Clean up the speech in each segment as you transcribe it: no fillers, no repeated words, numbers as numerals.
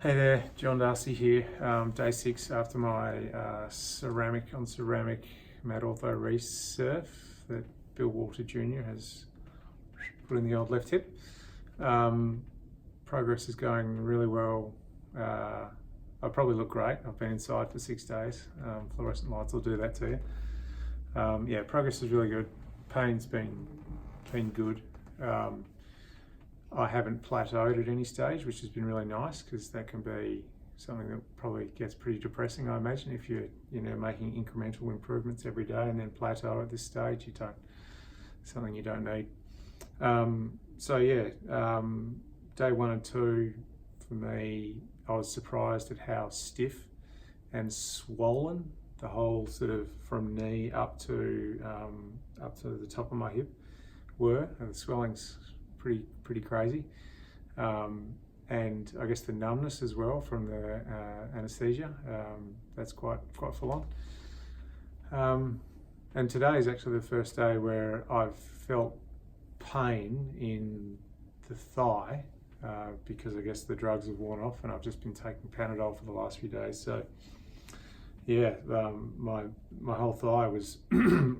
Hey there, John Darcy here. Day 6 after my ceramic on ceramic mat ortho resurf that Bill Walter Jr. has put in the old left hip. Progress is going really well. I probably look great. I've been inside for 6 days. Fluorescent lights will do that to you. Yeah, progress is really good. Pain's been good. I haven't plateaued at any stage, which has been really nice, because that can be something that probably gets pretty depressing, I imagine, if you're making incremental improvements every day and then plateau at this stage. Something you don't need. So yeah, day 1 and 2 for me, I was surprised at how stiff and swollen the whole sort of from knee up to the top of my hip were. And the swelling's pretty crazy, and I guess the numbness as well from the anaesthesia, that's quite full on. And today is actually the first day where I've felt pain in the thigh, because I guess the drugs have worn off and I've just been taking Panadol for the last few days. So yeah, my whole thigh was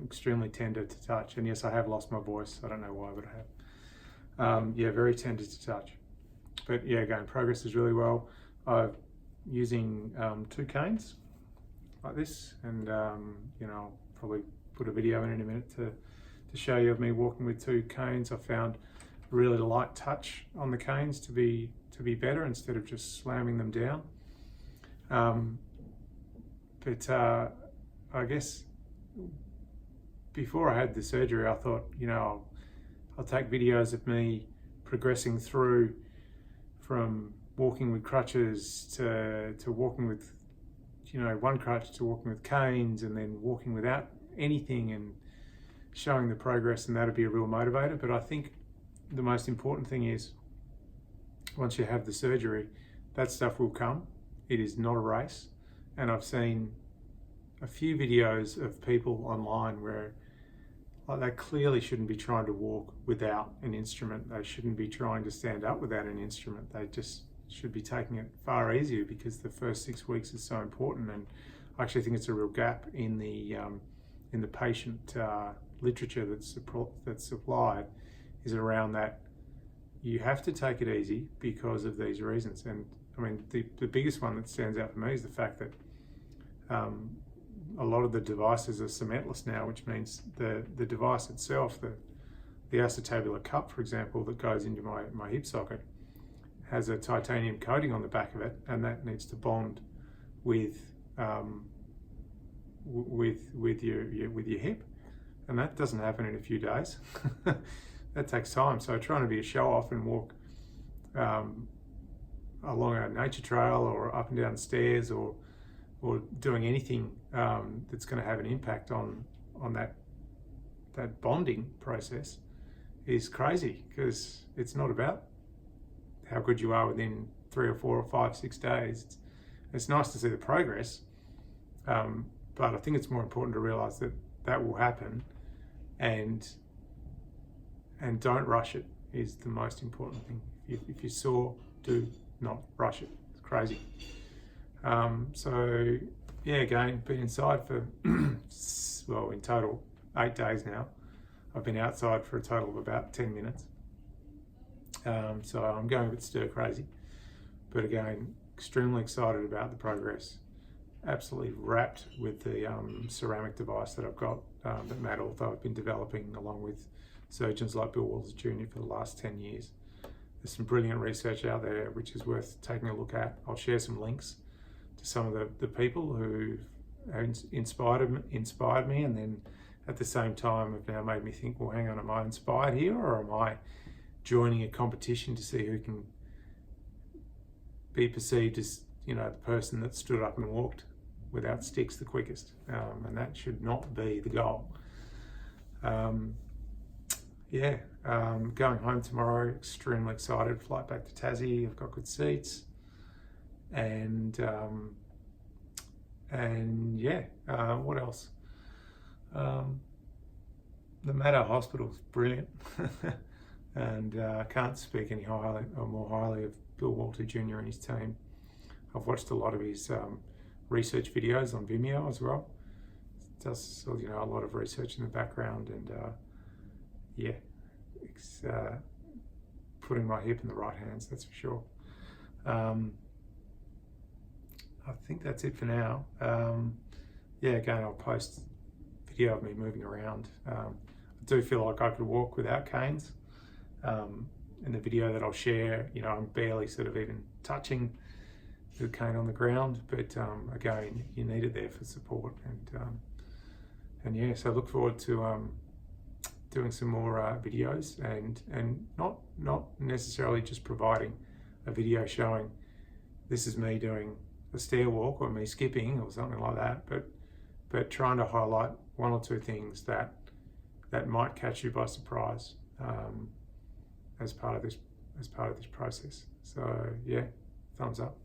extremely tender to touch, and yes, I have lost my voice. I don't know why, but I have. Yeah, very tender to touch. But yeah, again, progress is really well. I'm using 2 canes like this, and I'll probably put a video in a minute to show you of me walking with 2 canes. I found really light touch on the canes to be better, instead of just slamming them down. But I guess before I had the surgery, I thought, I'll take videos of me progressing through from walking with crutches to walking with, 1 crutch, to walking with canes, and then walking without anything, and showing the progress, and that'd be a real motivator. But I think the most important thing is, once you have the surgery, that stuff will come. It is not a race. And I've seen a few videos of people online where they clearly shouldn't be trying to walk without an instrument. They shouldn't be trying to stand up without an instrument. They just should be taking it far easier, because the first 6 weeks is so important. And I actually think it's a real gap in the patient literature that's supplied, is around that you have to take it easy because of these reasons. And I mean, the biggest one that stands out for me is the fact that a lot of the devices are cementless now, which means the device itself, the acetabular cup, for example, that goes into my hip socket, has a titanium coating on the back of it, and that needs to bond with your hip, and that doesn't happen in a few days. That takes time. So trying to be a show off and walk along a nature trail, or up and down stairs, or doing anything that's going to have an impact on that bonding process is crazy, because it's not about how good you are within 3 or 4 or 5, 6 days. It's nice to see the progress, but I think it's more important to realize that will happen, and don't rush it is the most important thing. If you're sore, do not rush it. It's crazy. So yeah, again, been inside for well, in total 8 days now. I've been outside for a total of about 10 minutes. So I'm going a bit stir crazy, but again, extremely excited about the progress. Absolutely wrapped with the ceramic device that I've got, that mat ortho I've been developing along with surgeons like Bill Walter Jr. for the last 10 years. There's some brilliant research out there which is worth taking a look at. I'll share some links to some of the people who inspired me, and then at the same time have now made me think, well, hang on, am I inspired here, or am I joining a competition to see who can be perceived as, the person that stood up and walked without sticks the quickest? And that should not be the goal. Going home tomorrow, extremely excited. Flight back to Tassie. I've got good seats, and what else? The Mater Hospital's brilliant, and I can't speak any more highly of Bill Walter Jr. and his team. I've watched a lot of his research videos on Vimeo as well. Does, you know, a lot of research in the background, and yeah, it's putting my hip in the right hands, that's for sure. I think that's it for now. Yeah, again, I'll post video of me moving around. I do feel like I could walk without canes. In the video that I'll share, you know, I'm barely sort of even touching the cane on the ground, but again, you need it there for support. And yeah, so I look forward to doing some more videos, and not necessarily just providing a video showing this is me doing a stair walk or me skipping or something like that, but trying to highlight one or two things that might catch you by surprise as part of this process. So yeah, thumbs up.